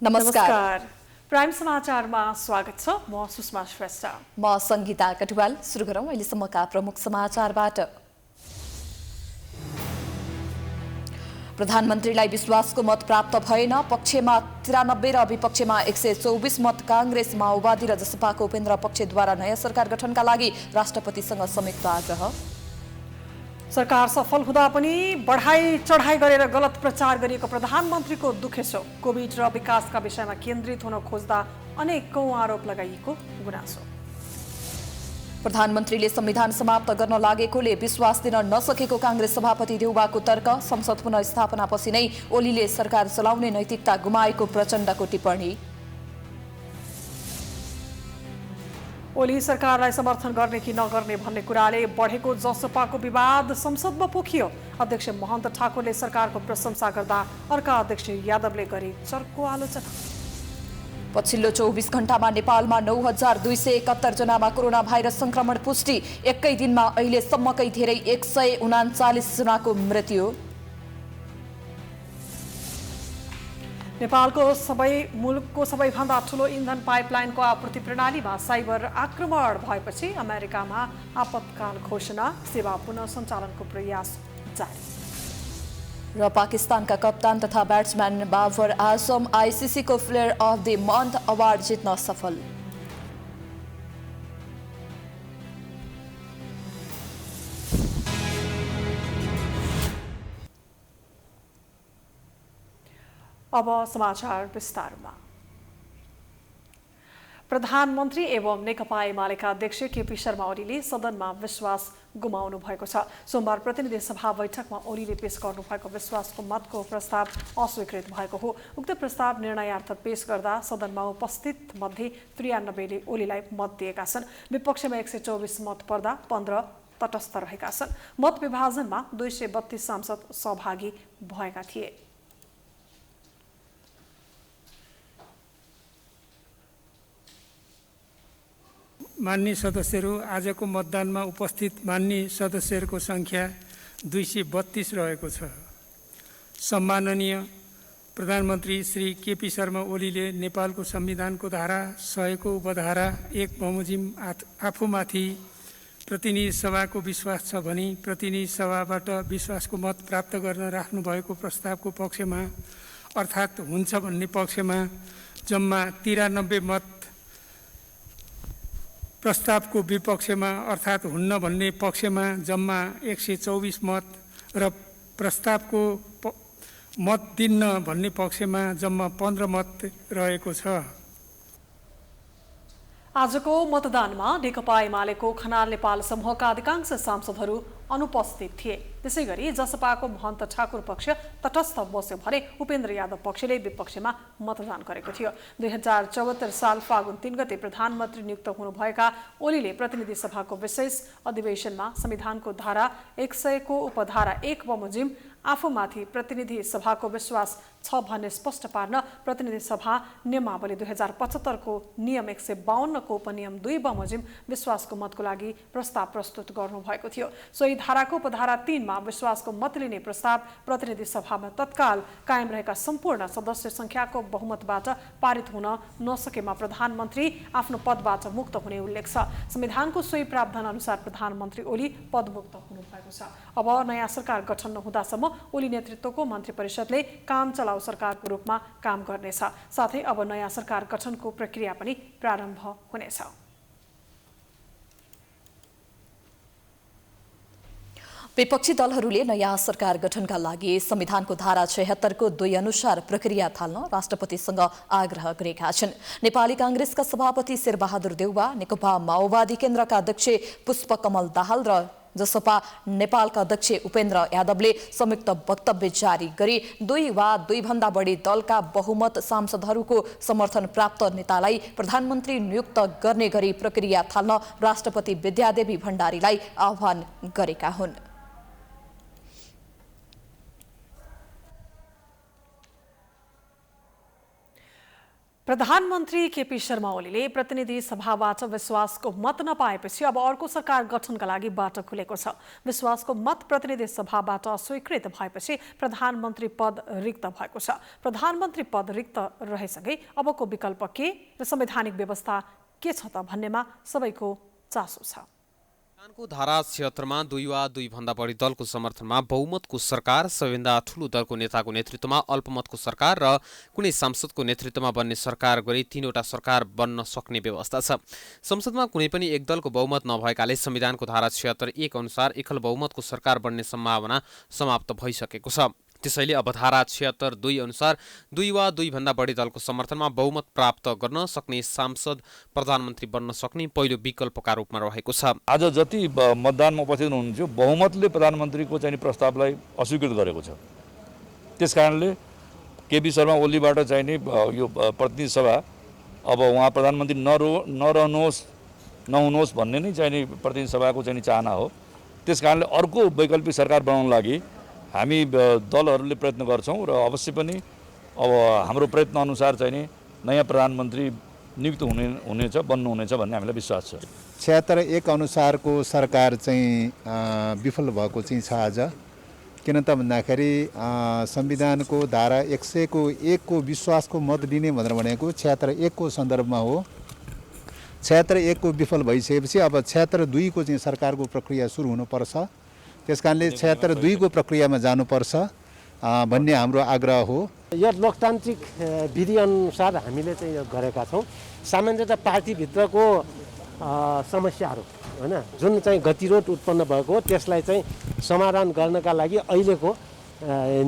नमस्कार। प्राइम समाचारमा स्वागत छ। म सुषमा श्रेष्ठ। म संगीता कटुवाल। सुरु गरौँ अहिलेसम्मका प्रमुख समाचारबाट। प्रधानमन्त्रीलाई विश्वासको मत प्राप्त भएन। पक्षमा 93 र विपक्षमा 124 मत। कांग्रेस, माओवादी र जसपाको उपेन्द्र पक्षद्वारा नयाँ सरकार गठनका लागि राष्ट्रपतिसँग संयुक्त आग्रह। सरकार सफल हुँदा पनि बढाई चढाई गरेर गलत प्रचार गरिएको प्रधानमन्त्रीको दुखेसो। कोभिड र विकासका विषयमा केन्द्रित हुन खोज्दा अनेकौं आरोप लगाइएको गुनासो। प्रधानमन्त्रीले संविधान समाप्त गर्न लागेकोले विश्वास दिन नसकेको कांग्रेस सभापति देउवाको तर्क। संसद पुनर्स्थापनापछि नै ओलीले सरकार चलाउने नैतिकता गुमाएको प्रचण्डको टिप्पणी। ओली सरकारलाई समर्थन गर्ने कि नगर्ने भन्ने कुराले बढेको जसपाको विवाद संसदमा पोखियो। अध्यक्ष महन्त ठाकुरले सरकारको प्रशंसा गर्दा अर्का अध्यक्ष यादवले गरे चर्को आलोचना। पछिल्लो 24 घण्टामा नेपालमा 9271 जनामा कोरोना भाइरस संक्रमण पुष्टि। एकै दिनमा अहिलेसम्मकै धेरै 139 जनाको मृत्यु। मुलुकको सबैभन्दा ठूलो इन्धन पाइपलाइनको आपूर्ति प्रणालीमा साइबर आक्रमण भएपछि अमेरिकामा आपतकाल घोषणा। सेवा पुनः सञ्चालनको प्रयास जारी। र पाकिस्तानका कप्तान तथा ब्याट्सम्यान बाबर आजम आइसिसीको player of the month award जित्न सफल। अब समाचार विस्तारमा। प्रधानमन्त्री एवं नेकपा एमालेका अध्यक्ष केपी शर्मा ओलीले सदनमा विश्वास गुमाउनु भएको छ। सोमबार प्रतिनिधि सभा बैठकमा ओलीले पेश गर्नुभएको विश्वासको मतको प्रस्ताव अस्वीकृत भएको हो। उक्त प्रस्ताव निर्णयार्थ पेश गर्दा सदनमा उपस्थित मध्ये 93ले ओलीलाई मत दिएका छन्। विपक्षमा 124 मत पर्दा 15 तटस्थ रहेका छन्। मत विभाजनमा 232 सांसद सहभागी भएका थिए। मान्य सदस्यहरू, आजको मतदानमा उपस्थित मान्य सदस्यहरूको सङ्ख्या 232 रहेको छ। सम्माननीय प्रधानमन्त्री श्री केपी शर्मा ओलीले नेपालको संविधानको धारा 100 को उपधारा 1 बमोजिम आफूमाथि प्रतिनिधि सभाको विश्वास छ भनी प्रतिनिधि सभाबाट विश्वासको मत प्राप्त गर्न राख्नुभएको प्रस्तावको पक्षमा अर्थात् हुन्छ भन्ने पक्षमा जम्मा 93 मत, प्रस्तावको विपक्षमा अर्थात् हुन्न भन्ने पक्षमा जम्मा 124 मत र प्रस्तावको मत दिन्न भन्ने पक्षमा जम्मा 15 मत रहेको छ। आजको मतदानमा नेकपा एमालेको खनाल नेपाल समूहका अधिकांश सांसदहरू अनुपस्थित थिए। त्यसैगरी जसपाको महन्त ठाकुर पक्ष तटस्थ बस्यो भने उपेन्द्र यादव पक्षले विपक्षमा मतदान गरेको थियो। 2074 साल फागुन 3 गते प्रधानमन्त्री नियुक्त हुनुभएका ओलीले प्रतिनिधि सभाको विशेष अधिवेशनमा संविधानको धारा 100 को उपधारा 1 बमोजिम आफूमाथि प्रतिनिधि सभाको विश्वास छ भन्ने स्पष्ट पार्न प्रतिनिधि सभा नियमावली 2075 को नियम 152 को उपनियम 2 बमोजिम विश्वासको मतको लागि प्रस्ताव प्रस्तुत गर्नुभएको थियो। सोही धाराको उपधारा 3 मा विश्वासको मत लिने प्रस्ताव प्रतिनिधि सभामा तत्काल कायम रहेका सम्पूर्ण सदस्य संख्याको बहुमतबाट पारित हुन नसकेमा प्रधानमन्त्री आफ्नो पदबाट मुक्त हुने उल्लेख छ। संविधानको सोही प्रावधान अनुसार प्रधानमन्त्री ओली पदमुक्त हुनुभएको छ। अब नयाँ सरकार गठन नहुँदासम्म ओली नेतृत्वको मन्त्री परिषदले काम चलाउ सरकारको रूपमा काम गर्नेछ। साथै अब नयाँ सरकार गठनको प्रक्रिया पनि प्रारम्भ हुनेछ। विपक्षी दलहरूले नयाँ सरकार गठनका लागि संविधानको धारा 76 को 2 अनुसार प्रक्रिया थाल्न राष्ट्रपतिसँग आग्रह गरेका छन्। नेपाली कांग्रेसका सभापति शेरबहादुर देउवा, नेकपा माओवादी केन्द्रका अध्यक्ष पुष्पकमल दाहाल र जसपा नेपालका अध्यक्ष उपेन्द्र यादवले संयुक्त वक्तव्य जारी गरी 2 वा 2 भन्दा बढी दलका बहुमत सांसदहरूको समर्थन प्राप्त नेतालाई प्रधानमन्त्री नियुक्त गर्ने गरी प्रक्रिया थाल्न राष्ट्रपति विद्यादेवी भण्डारीलाई आह्वान गरेका हुन्। प्रधानमन्त्री केपी शर्मा ओलीले प्रतिनिधि सभाबाट विश्वासको मत नपाएपछि अब अर्को सरकार गठनका लागि बाटो खुलेको छ। विश्वासको मत प्रतिनिधि सभाबाट स्वीकृत भएपछि प्रधानमन्त्री पद रिक्त भएको छ। प्रधानमन्त्री पद रिक्त रहेसँगै अबको विकल्प के र संवैधानिक व्यवस्था के छ त भन्नेमा सबैको चासो छ। संविधानको धारा 76 मा 2 वा 2 भन्दा बढी दलको समर्थनमा बहुमतको सरकार, सबैभन्दा ठूलो दलको नेताको नेतृत्वमा अल्पमतको सरकार र कुनै सांसदको नेतृत्वमा बन्ने सरकार गरी 3वटा सरकार बन्न सक्ने व्यवस्था छ। संसदमा कुनै पनि एक दलको बहुमत नभएकाले संविधानको धारा 76(1) अनुसार एकल बहुमतको सरकार बन्ने सम्भावना समाप्त भइसकेको छ। त्यसैले अब धारा 76(2) अनुसार 2 वा 2 भन्दा बढी दलको समर्थनमा बहुमत प्राप्त गर्न सक्ने सांसद प्रधानमन्त्री बन्न सक्ने पहिलो विकल्पका रूपमा रहेको छ। आज जति मतदानमा उपस्थित हुनुहुन्छ बहुमतले प्रधानमन्त्रीको चाहिँ प्रस्तावलाई अस्वीकृत गरेको छ। त्यसकारणले केपी शर्मा ओलीबाट चाहिँ नि यो प्रतिनिधि सभा अब उहाँ प्रधानमन्त्री नहुनुहोस् भन्ने नै चाहिँ नि प्रतिनिधि सभाको चाहिँ चाहना हो। त्यसकारणले अर्को वैकल्पिक सरकार बनाउन लागि हामी दलहरूले प्रयत्न गर्छौँ र अवश्य पनि अब हाम्रो प्रयत्न अनुसार चाहिँ नि नयाँ प्रधानमन्त्री नियुक्त हुनेछ बन्नुहुनेछ भन्ने हामीलाई विश्वास छ। 76(1) अनुसारको सरकार चाहिँ विफल भएको चाहिँ छ आज। किन त भन्दाखेरि संविधानको धारा 101 को विश्वासको मत लिने भनेर भनेको 76(1) को सन्दर्भमा हो। 76(1) को विफल भइसकेपछि अब 76(2) को चाहिँ सरकारको प्रक्रिया सुरु हुनुपर्छ। त्यसकारणले 76(2) को प्रक्रियामा जानुपर्छ भन्ने हाम्रो आग्रह हो। यो लोकतान्त्रिक विधिअनुसार हामीले चाहिँ यो गरेका छौँ। सामान्यतः पार्टीभित्रको समस्याहरू हैन जुन चाहिँ गतिरोध उत्पन्न भएको हो त्यसलाई चाहिँ समाधान गर्नका लागि अहिलेको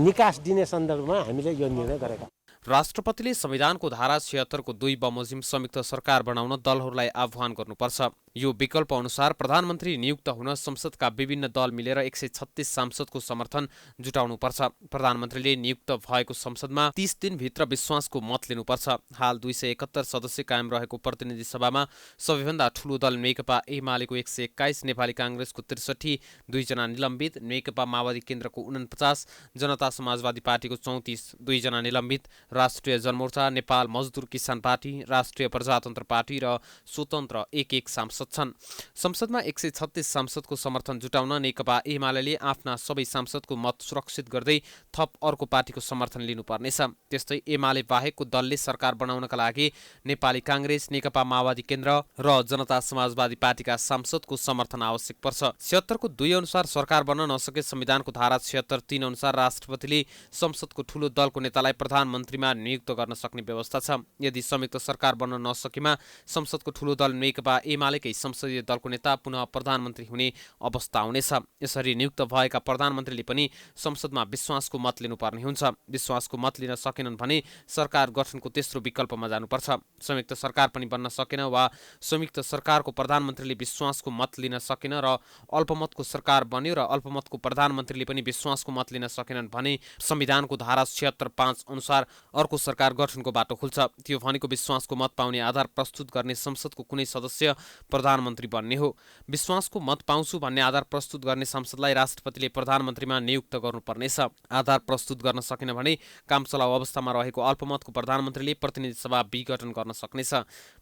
निकास दिने सन्दर्भमा हामीले यो निर्णय गरेका। राष्ट्रपतिले संविधानको धारा 76 को 2 बमोजिम संयुक्त सरकार बनाउन दलहरूलाई आह्वान गर्नुपर्छ। यो विकल्प अनुसार प्रधानमन्त्री नियुक्त हुन संसदका विभिन्न दल मिलेर 136 सांसदको समर्थन जुटाउनुपर्छ। प्रधानमन्त्रीले नियुक्त भएको संसदमा 30 दिनभित्र विश्वासको मत लिनुपर्छ। हाल 271 सदस्य कायम रहेको प्रतिनिधि सभामा सबैभन्दा ठूलो दल नेकपा एमालेको 121, नेपाली कांग्रेसको 63, 2 जना निलम्बित, नेकपा माओवादी केन्द्रको 49, जनता समाजवादी पार्टीको 34, 2 जना निलम्बित, राष्ट्रिय जनमोर्चा, नेपाल मजदुर किसान पार्टी, राष्ट्रिय प्रजातन्त्र पार्टी र स्वतन्त्र 1 सांसद छन्। संसदमा 136 सांसदको समर्थन जुटाउन नेकपा एमाले आफ्ना सबै सांसदको मत सुरक्षित गर्दै थप अर्को पार्टीको समर्थन लिनुपर्नेछ। त्यस्तै एमाले बाहेकको दलले सरकार बनाउनका लागि नेपाली कांग्रेस, नेकपा माओवादी केन्द्र र जनता समाजवादी पार्टीका सांसदको समर्थन आवश्यक पर्छ। 76 को 2 अनुसार सरकार बन्न नसके संविधानको धारा 76(3) अनुसार राष्ट्रपतिले संसदको ठूलो दलको नेतालाई प्रधानमन्त्रीमा नियुक्त गर्न सक्ने व्यवस्था छ। यदि संयुक्त सरकार बन्न नसकेमा संसदको ठूलो दल नेकपा एमालेकै संसदीय दलको नेता पुनः प्रधानमन्त्री हुने अवस्था हुनेछ। यसरी नियुक्त भएका प्रधानमन्त्रीले पनि संसदमा विश्वासको मत लिनुपर्ने हुन्छ। विश्वासको मत लिन सकेनन् भने सरकार गठनको तेस्रो विकल्पमा जानुपर्छ। संयुक्त सरकार पनि बन्न सकेन वा संयुक्त सरकारको प्रधानमन्त्रीले विश्वासको मत लिन सकेन र अल्पमतको सरकार बन्यो र अल्पमतको प्रधानमन्त्रीले पनि विश्वासको मत लिन सकेनन् भने संविधानको धारा 76(5) अनुसार अर्को सरकार गठनको बाटो खुल्छ। त्यो भनेको विश्वासको मत पाउने आधार प्रस्तुत गर्ने संसदको कुनै सदस्य प्रधानमन्त्री बन्ने हो। विश्वासको मत पाउँछु भन्ने आधार प्रस्तुत गर्ने सांसदलाई राष्ट्रपतिले प्रधानमन्त्रीमा नियुक्त गर्नुपर्नेछ। आधार प्रस्तुत गर्न सकेन भने कामचलाउ अवस्थामा रहेको अल्पमतको प्रधानमन्त्रीले प्रतिनिधि सभा विघटन गर्न सक्नेछ।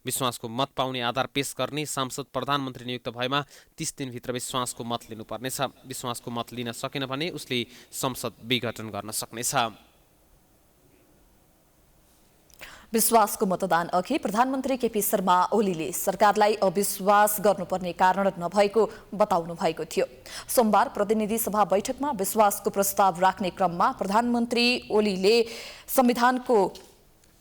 विश्वासको मत पाउने आधार पेश गर्ने सांसद प्रधानमन्त्री नियुक्त भएमा 30 दिनभित्र विश्वासको मत लिनुपर्नेछ। विश्वासको मत लिन सकेन भने उसले संसद विघटन गर्न सक्नेछ। विश्वासको मतदान अघि प्रधानमन्त्री केपी शर्मा ओलीले सरकारलाई अविश्वास गर्नुपर्ने कारण नभएको बताउनु भएको थियो। सोमबार प्रतिनिधि सभा बैठकमा विश्वासको प्रस्ताव राख्ने क्रममा प्रधानमन्त्री ओलीले संविधानको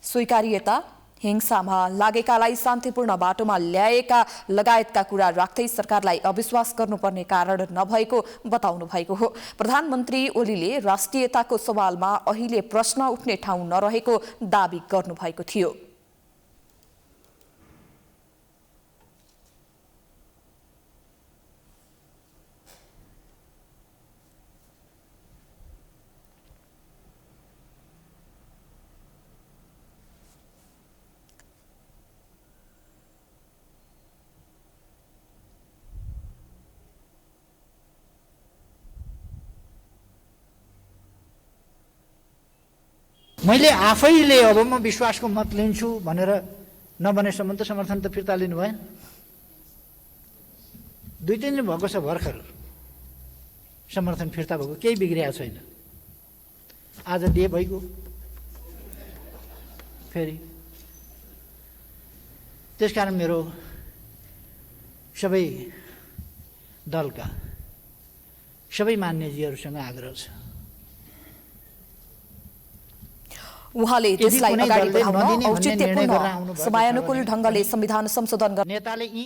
स्वीकार्यता, हिंसामा लागेकालाई शान्तिपूर्ण बाटोमा ल्याएका लगायतका कुरा राख्दै सरकारलाई अविश्वास गर्नुपर्ने कारण नभएको बताउनु भएको हो। प्रधानमन्त्री ओलीले राष्ट्रियताको सवालमा अहिले प्रश्न उठ्ने ठाउँ नरहेको दाबी गर्नुभएको थियो। मैले आफैले अब म विश्वासको मत लिन्छु भनेर नबनेसम्म त समर्थन त फिर्ता लिनु भएन। 2-3 दिन भएको छ भर्खर समर्थन फिर्ता भएको, केही बिग्रिएको छैन। आज दिए भइगयो फेरि। त्यसकारण मेरो सबै दलका सबै मान्यजीहरूसँग आग्रह छ, उहाँले त्यसलाई कुनै अगाडि दलले बढाउन नदिने भन्ने निर्णय गरेर औचित्यपूर्ण आउनुभएको छ समयानुकूल भने ढंगले संविधान संशोधन नेताले यी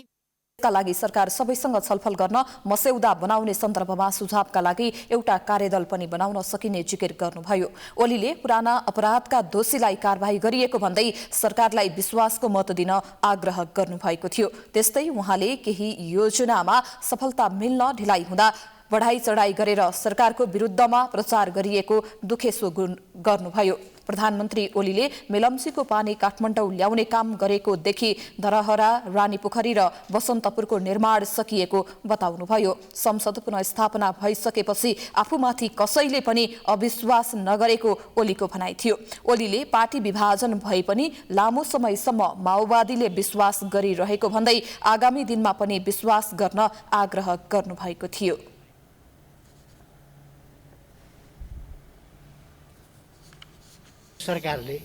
का लागि सरकार सबैसँग छलफल गर्न मस्यौदा बनाउने सन्दर्भमा सुझावका लागि एउटा कार्यदल पनि बनाउन सकिने जिकिर गर्नुभयो। ओलीले पुराना अपराधका दोषीलाई कारबाही गरिएको भन्दै सरकारलाई विश्वासको मत दिन आग्रह गर्नुभएको थियो। त्यस्तै उहाँले केही योजनामा सफलता मिल्न ढिलाइ हुँदा बढाई चढाई गरेर सरकारको विरुद्धमा प्रचार गरिएको दुखेसो गर्नुभयो। प्रधानमन्त्री ओलीले मेलम्चीको पानी काठमाडौँ ल्याउने काम गरेको देखि धरहरा, रानीपोखरी र बसन्तपुरको निर्माण सकिएको बताउनुभयो। संसद पुनर्स्थापना भइसकेपछि आफूमाथि कसैले पनि अविश्वास नगरेको ओलीको भनाइ थियो। ओलीले पार्टी विभाजन भए पनि लामो समयसम्म माओवादीले विश्वास गरिरहेको भन्दै आगामी दिनमा पनि विश्वास गर्न आग्रह गर्नुभएको थियो। सरकारले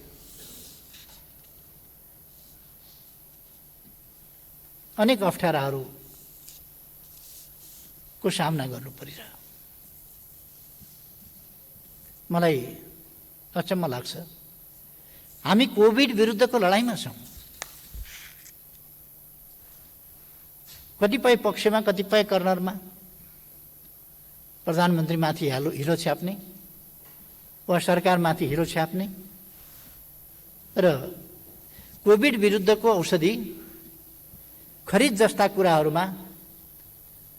अनेक अप्ठ्याराहरूको सामना गर्नु परिरह्यो। मलाई अचम्म लाग्छ, हामी कोभिड विरुद्धको लडाइँमा छौँ। कतिपय पक्षमा, कतिपय कर्नरमा प्रधानमन्त्रीमाथि हिलो छ्याप्ने वा सरकारमाथि हिलो छ्याप्ने र कोभिड विरुद्धको औषधि खरिद जस्ता कुराहरूमा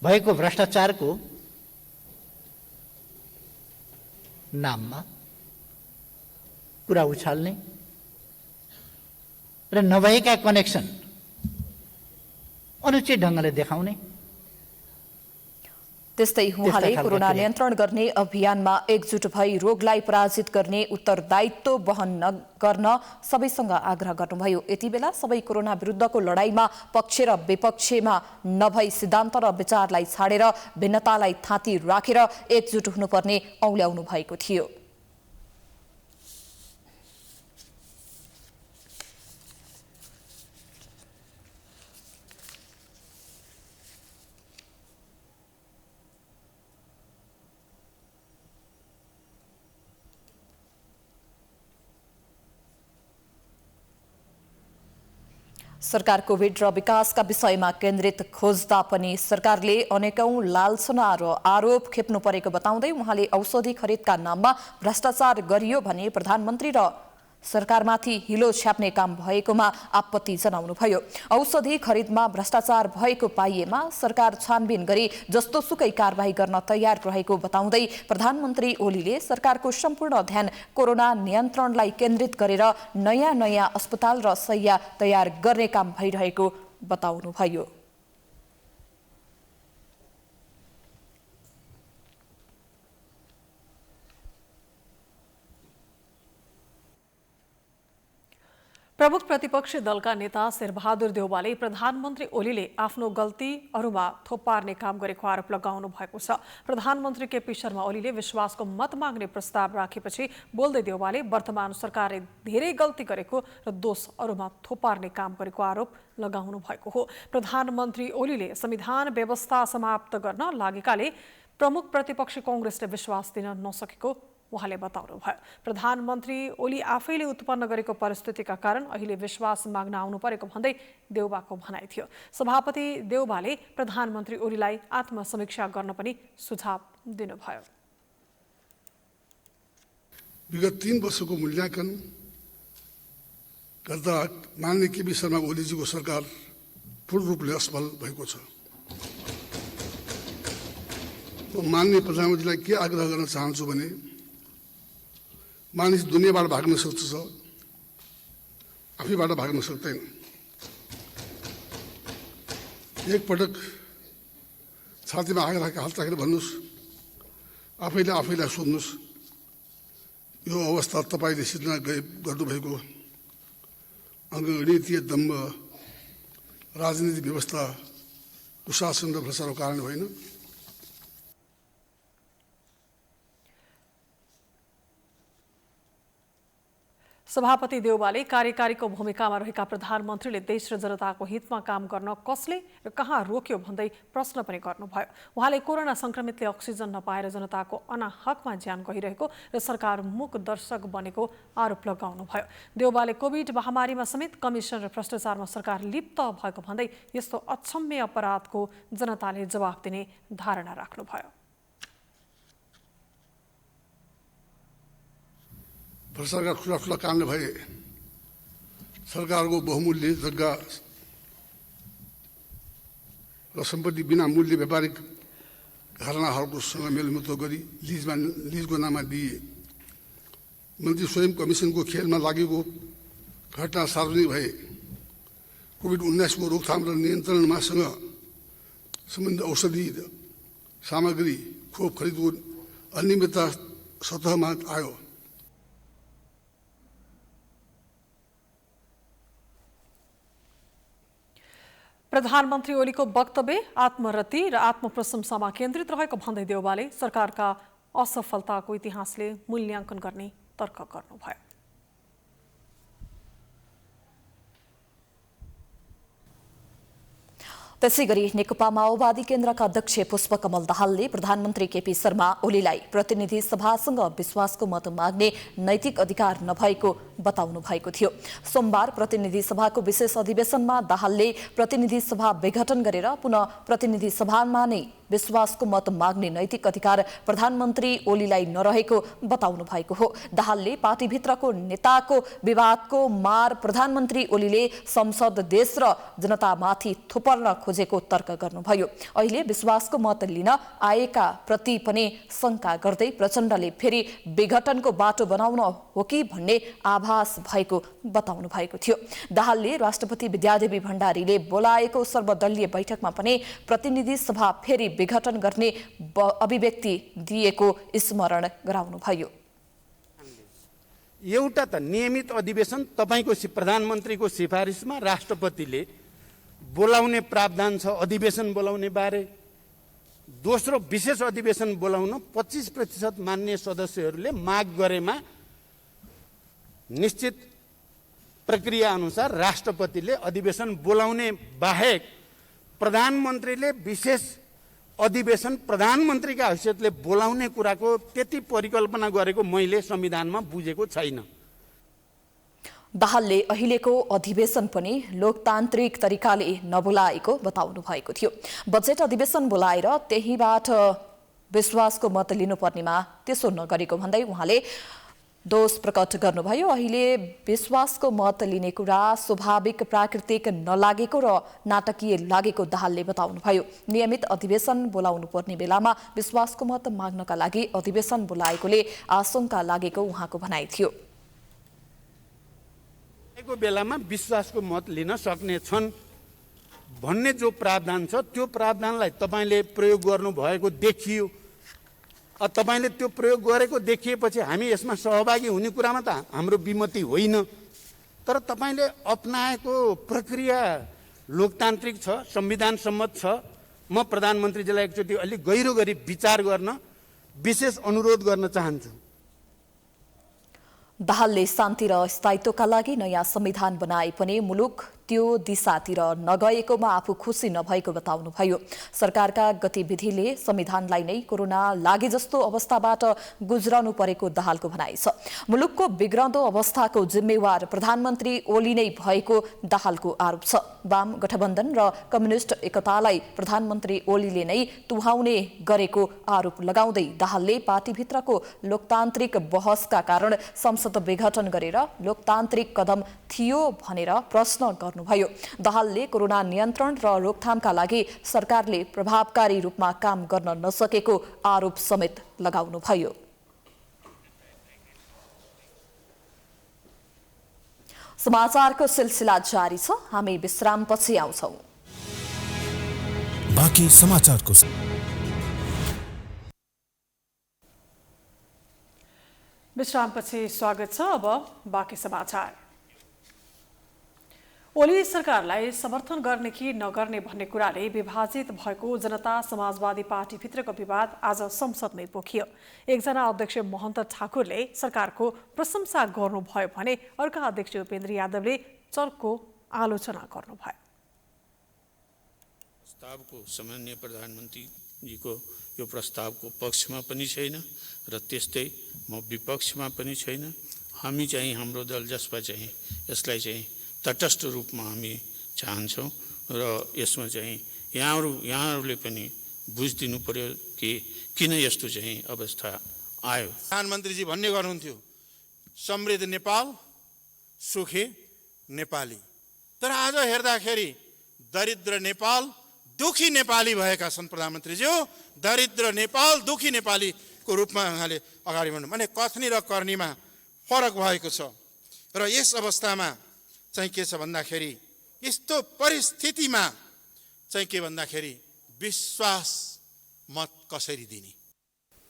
भएको भ्रष्टाचारको नाममा कुरा उछाल्ने र नभएका कनेक्सन अनुचित ढङ्गले देखाउने। त्यस्तै उहाँले कोरोना नियन्त्रण गर्ने अभियानमा एकजुट भई रोगलाई पराजित गर्ने उत्तरदायित्व वहन गर्न सबैसँग आग्रह गर्नुभयो। यति बेला सबै कोरोना विरुद्धको लडाईँमा पक्ष र विपक्षमा नभई सिद्धान्त र विचारलाई छाडेर भिन्नतालाई थाँती राखेर एकजुट हुनुपर्ने औल्याउनु भएको थियो। सरकार कोभिड र विकासका विषयमा केन्द्रित खोज्दा पनि सरकारले अनेकौं लालसना र आरोप खेप्नु परेको बताउँदै उहाँले औषधि खरिदका नाममा भ्रष्टाचार गरियो भने प्रधानमन्त्री र सरकारमाथि हिलो छ्याप्ने काम भएकोमा आपत्ति जनाउनुभयो। औषधि खरिदमा भ्रष्टाचार भएको पाइएमा सरकार छानबिन गरी जस्तोसुकै कारबाही गर्न तयार रहेको बताउँदै प्रधानमन्त्री ओलीले सरकारको सम्पूर्ण ध्यान कोरोना नियन्त्रणलाई केन्द्रित गरेर नयाँ नयाँ अस्पताल र शैय्या तयार गर्ने काम भइरहेको बताउनुभयो। प्रमुख प्रतिपक्षी दलका नेता शेरबहादुर देउवाले प्रधानमन्त्री ओलीले आफ्नो गल्तीहरूमा थोप पार्ने काम गरेको आरोप लगाउनु भएको छ। प्रधानमन्त्री केपी शर्मा ओलीले विश्वासको मत माग्ने प्रस्ताव राखेपछि बोल्दै देउवाले वर्तमान सरकारले धेरै गल्ती गरेको र दोषहरूमा थोप पार्ने काम गरेको आरोप लगाउनु भएको हो। प्रधानमन्त्री ओलीले संविधान व्यवस्था समाप्त गर्न लागेकाले प्रमुख प्रतिपक्षी कांग्रेसले विश्वास दिन नसकेको उहाँले बताउनुभयो। प्रधानमन्त्री ओली आफैले उत्पन्न गरेको परिस्थितिका कारण अहिले विश्वास माग्न आउनु परेको भन्दै देउवाको भनाइ थियो। सभापति देउवाले प्रधानमन्त्री ओलीलाई आत्मसमीक्षा गर्न पनि सुझाव दिनुभयो। विगत 3 वर्षको मूल्याङ्कन गर्दा माननीय केपी शर्मा ओलीजीको सरकार पूर्ण रूपले असफल भएको छ। माननीय प्रधानमन्त्रीलाई के आग्रह गर्न चाहन्छु भने मानिस दुनियाँबाट भाग्न सक्छ, आफैबाट भाग्न सक्दैन। एकपटक छातीमा आग राखेर हात राखेर भन्नुहोस्, आफैले आफैलाई सोध्नुहोस्, यो अवस्था तपाईँले सिर्जना गर्नुभएको अङ्गगणितीय दम्भ, राजनीतिक व्यवस्था, कुशासन र भ्रष्टाचारको कारण होइन। सभापति देउवाले कार्यकारीको भूमिकामा रहेका प्रधानमन्त्रीले देश र जनताको हितमा काम गर्न कसले र कहाँ रोक्यो भन्दै प्रश्न पनि गर्नुभयो। उहाँले कोरोना संक्रमितले अक्सिजन नपाएर जनताको अनाहकमा ज्यान गइरहेको र सरकार मूक दर्शक बनेको आरोप लगाउनुभयो। देउवाले कोभिड महामारीमा समेत कमिसन र भ्रष्टाचारमा सरकार लिप्त भएको भन्दै यस्तो अक्षम्य अपराधको जनताले जवाफ दिने धारणा राख्नुभयो। भ्रष्टाचारका ठुला ठुला काण्ड भए, सरकारको बहुमूल्य जग्गा र सम्पत्ति बिना मूल्य व्यापारिक घरानाहरूसँग मेलमुतो गरी लिजको नाममा दिए, मन्त्री स्वयं कमिसनको खेलमा लागेको घटना सार्वजनिक भए, कोभिड-19 को रोकथाम र नियन्त्रणमा सम्बन्धित औषधि सामग्री खोप खरिदको अनियमितता सतहमा आयो। प्रधानमन्त्री ओलीको वक्तव्य आत्मरति र आत्मप्रशंसामा केन्द्रित रहेको भन्दै देउवाले सरकारका असफलताको इतिहासले मूल्याङ्कन गर्ने तर्क गर्नुभयो। त्यसैगरी नेकपा माओवादी केन्द्रका अध्यक्ष पुष्पकमल दाहालले प्रधानमन्त्री केपी शर्मा ओलीलाई प्रतिनिधि सभासँग विश्वासको मत माग्ने नैतिक अधिकार नभएको बताउनु भएको थियो। सोमबार प्रतिनिधि सभाको विशेष अधिवेशनमा दाहालले प्रतिनिधि सभा विघटन गरेर पुनः प्रतिनिधि सभामा नै विश्वासको मत माग्ने नैतिक अधिकार प्रधानमन्त्री ओलीलाई नरहेको बताउनु भएको हो। दाहालले पार्टीभित्रको नेताको विवादको मार प्रधानमन्त्री ओलीले संसद, देश र जनतामाथि थोपर्न खोजेको तर्क गर्नुभयो। अहिले विश्वासको मत लिन आएका प्रति पनि शंका गर्दै प्रचण्डले फेरि विघटनको बाटो बनाउन हो कि भन्ने आभास भएको बताउनु भएको थियो। दाहालले राष्ट्रपति विद्यादेवी भण्डारीले बोलाएको सर्वदलीय बैठकमा पनि प्रतिनिधि सभा फेरि विघटन गर्ने अभिव्यक्ति दिएको स्मरण गराउनुभयो। एउटा त नियमित अधिवेशन तपाईको प्रधानमन्त्रीको सिफारिसमा राष्ट्रपतिले बोलाउने प्रावधान छ अधिवेशन बोलाउने बारे। दोस्रो, विशेष अधिवेशन बोलाउन 25% मान्य सदस्यहरूले माग गरेमा निश्चित प्रक्रिया अनुसार राष्ट्रपतिले अधिवेशन बोलाउने बाहेक प्रधानमन्त्रीले विशेष अधिवेशन प्रधानमन्त्रीका हैसियतले बोलाउने कुराको त्यति परिकल्पना गरेको मैले संविधानमा बुझेको छैन। दाहालले अहिलेको अधिवेशन पनि लोकतान्त्रिक तरिकाले नबोलाएको बताउनु भएको थियो। बजेट अधिवेशन बोलाएर त्यहीबाट विश्वासको मत लिनुपर्नेमा त्यसो नगरेको भन्दै उहाँले दोष प्रकट गर्नुभयो। अहिले विश्वासको मत लिने कुरा स्वाभाविक प्राकृतिक नलागेको र नाटकीय लागेको दाहालले बताउनुभयो। नियमित अधिवेशन बोलाउनु पर्ने बेलामा विश्वासको मत माग्नका लागि अधिवेशन बोलाएकोले आशंका लागेको उहाँको भनाइ थियो। बेलामा विश्वासको मत लिन सक्ने छन् भन्ने जो प्रावधान छ त्यो प्रावधानलाई तपाईले प्रयोग गर्नुभएको देखियो। तपाईले त्यो प्रयोग गरेको देखिएपछि हामी यसमा सहभागी हुने कुरामा त हाम्रो विमति होइन। तर तपाईले अपनाएको प्रक्रिया लोकतान्त्रिक छ, संविधान सम्मत छ। म प्रधानमन्त्रीजीलाई एकचोटि अलि गहिरो गरी विचार गर्न विशेष अनुरोध गर्न चाहन्छु। दाहालले शान्ति र स्थायित्वका लागि नयाँ संविधान बनाए पनि मुलुक त्यो दिशातिर नगएकोमा आफू खुसी नभएको बताउनुभयो। सरकारका गतिविधिले संविधानलाई नै कोरोना लागे जस्तो अवस्थाबाट गुज्रनु परेको दाहालको भनाइ छ। मुलुकको बिग्रँदो अवस्थाको जिम्मेवार प्रधानमन्त्री ओली नै भएको दाहालको आरोप छ। वाम गठबन्धन र कम्युनिस्ट एकतालाई प्रधानमन्त्री ओलीले नै तुहाउने गरेको आरोप लगाउँदै दाहालले पार्टीभित्रको लोकतान्त्रिक बहसका कारण संसद विघटन गरेर लोकतान्त्रिक कदम थियो भनेर प्रश्न गर्नुभयो। दाहालले कोरोना नियन्त्रण र रोकथामका लागि सरकारले प्रभावकारी रूपमा काम गर्न नसकेको आरोप समेत लगाउनुभयो। समाचारको सिलसिला जारी छ। हामी विश्रामपछि आउँछौं। बाँकी समाचारको विश्रामपछि स्वागत छ। अब बाँकी समाचार। ओली सरकारलाई समर्थन गर्ने कि नगर्ने भन्ने कुराले विभाजित भएको जनता समाजवादी पार्टीभित्रको विवाद आज संसदमै पोखियो। एकजना अध्यक्ष महन्त ठाकुरले सरकारको प्रशंसा गर्नुभयो भने अर्का अध्यक्ष उपेन्द्र यादवले चर्को आलोचना गर्नुभयो। प्रस्तावको सम्माननीय प्रधानमन्त्रीजीको यो प्रस्तावको पक्षमा पनि छैन र त्यस्तै म विपक्षमा पनि छैन। हामी चाहिँ हाम्रो दल जसमा चाहिँ यसलाई चाहिँ तटस्थ रूपमा हामी चाहन्छौँ र यसमा चाहिँ यहाँहरूले पनि बुझिदिनु पर्यो कि किन यस्तो चाहिँ अवस्था आयो। प्रधानमन्त्रीजी भन्ने गर्नुहुन्थ्यो समृद्ध नेपाल सुखी नेपाली, तर आज हेर्दाखेरि दरिद्र नेपाल दुखी नेपाली भएका छन्। प्रधानमन्त्रीज्यू दरिद्र नेपाल दुखी नेपालीको रूपमा उहाँले अगाडि बढ्नु भने कथनी र कर्नीमा फरक भएको छ। र यस अवस्थामा चाहिँ के छ भन्दाखेरि यस्तो परिस्थितिमा चाहिँ के भन्दाखेरि विश्वास मत कसरी दिने।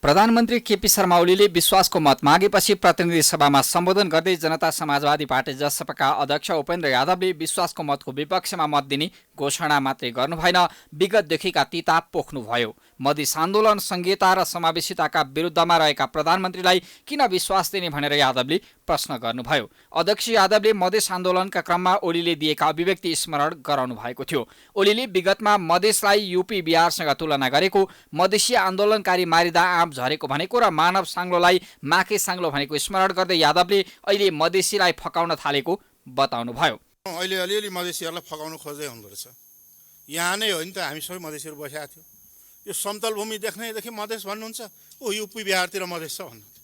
प्रधानमन्त्री केपी शर्मा ओलीले विश्वासको मत मागेपछि प्रतिनिधि सभामा सम्बोधन गर्दै जनता समाजवादी पार्टी जसपाका अध्यक्ष उपेन्द्र यादवले विश्वासको मतको विपक्षमा मत दिने घोषणा मात्रै गर्नु भएन, विगतदेखिका तिता पोख्नुभयो। मधेस आन्दोलन संघीयता र समावेशिताका विरुद्धमा रहेका प्रधानमन्त्रीलाई किन विश्वास दिने भनेर यादवले प्रश्न गर्नुभयो। अध्यक्ष यादवले मधेस आन्दोलनका क्रममा ओलीले दिएका अभिव्यक्ति स्मरण गराउनु भएको थियो। ओलीले विगतमा मधेसलाई यूपी बिहारसँग तुलना गरेको, मधेसी आन्दोलनकारी मारिदा आँप झरेको भनेको र मानव साङ्लोलाई माके साङ्लो भनेको स्मरण गर्दै यादवले अहिले मधेसीलाई फकाउन थालेको बताउनुभयो। अहिले अलिअलि मधेसीहरूलाई फकाउन खोज्दै हुँदो रहेछ। यहाँ नै हो नि त, हामी सबै मधेसीहरू बसेका थियौँ। यो समतल भूमि देख्नेदेखि मधेस भन्नुहुन्छ, ओ यूपी बिहारतिर मधेस छ भन्नुहुन्थ्यो।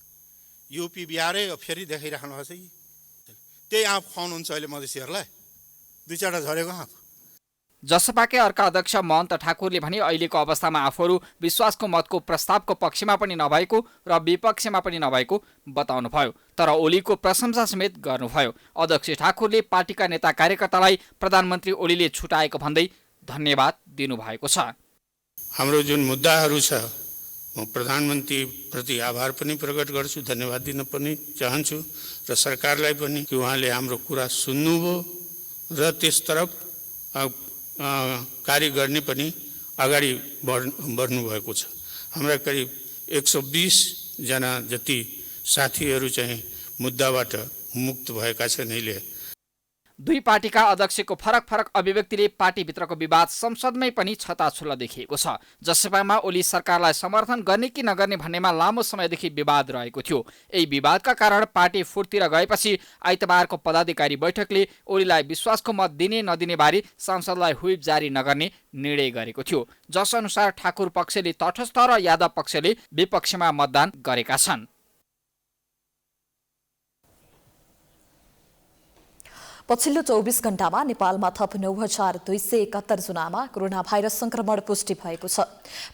यूपी बिहारै फेरि देखाइराख्नु भएको छ कि त्यही आँप खुवाउनुहुन्छ अहिले मधेसीहरूलाई, दुई चारवटा झरेको आँप। जसपाकै अर्का अध्यक्ष महन्त ठाकुरले भने अहिलेको अवस्थामा आफूहरू विश्वासको मतको प्रस्तावको पक्षमा पनि नभएको र विपक्षमा पनि नभएको बताउनुभयो, तर ओलीको प्रशंसा समेत गर्नुभयो। अध्यक्ष ठाकुरले पार्टीका नेता कार्यकर्तालाई प्रधानमन्त्री ओलीले छुटाएको भन्दै धन्यवाद दिनुभएको छ। हाम्रो जुन मुद्दाहरू छ म प्रधानमन्त्री प्रति आभार पनि प्रकट गर्छु, धन्यवाद दिन पनि चाहन्छु र सरकारलाई पनि कि उहाँले हाम्रो कुरा सुन्नुभयो र त्यसतर्फ कार्य गर्ने पनि अगाडि बढ्नुभएको छ। हाम्रा करिब 120 जना जति साथीहरू चाहिँ मुद्दाबाट मुक्त भएका छन्। अहिले दुई पार्टीका अध्यक्षको फरक फरक अभिव्यक्तिले पार्टीभित्रको विवाद संसदमै पनि छताछुल्ल देखिएको छ। जसपामा ओली सरकारलाई समर्थन गर्ने कि नगर्ने भन्नेमा लामो समयदेखि विवाद रहेको थियो। यही विवादका कारण पार्टी फुटतिर गएपछि आइतबारको पदाधिकारी बैठकले ओलीलाई विश्वासको मत दिने नदिने बारे सांसदलाई व्हिप जारी नगर्ने निर्णय गरेको थियो, जसअनुसार ठाकुर पक्षले तटस्थ र यादव पक्षले विपक्षमा मतदान गरेका छन्। पछिल्लो 24 घण्टामा नेपालमा थप 9,271 जनामा कोरोना भाइरस संक्रमण पुष्टि भएको छ।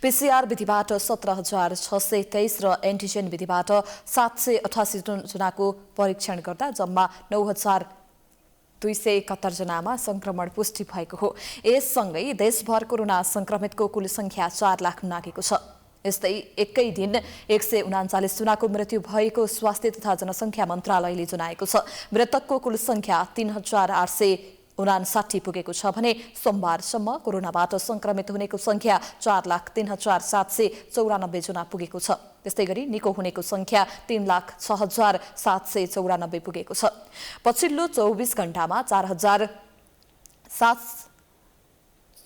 पीसीआर विधिबाट 17,623 र एन्टिजेन विधिबाट 788 जनाको परीक्षण गर्दा जम्मा 9,271 जनामा संक्रमण पुष्टि भएको हो। यससँगै देशभर कोरोना संक्रमितको कुल संख्या 4 लाख नागेको छ। यस्तै एकै दिन 139 जनाको मृत्यु भएको स्वास्थ्य तथा जनसङ्ख्या मन्त्रालयले जनाएको छ। मृतकको कुल संख्या 3,859 पुगेको छ भने सोमबारसम्म कोरोनाबाट संक्रमित हुनेको संख्या 4,03,794 जना पुगेको छ। त्यस्तै गरी निको हुनेको संख्या 3,06,794 पुगेको छ। पछिल्लो 24 घण्टामा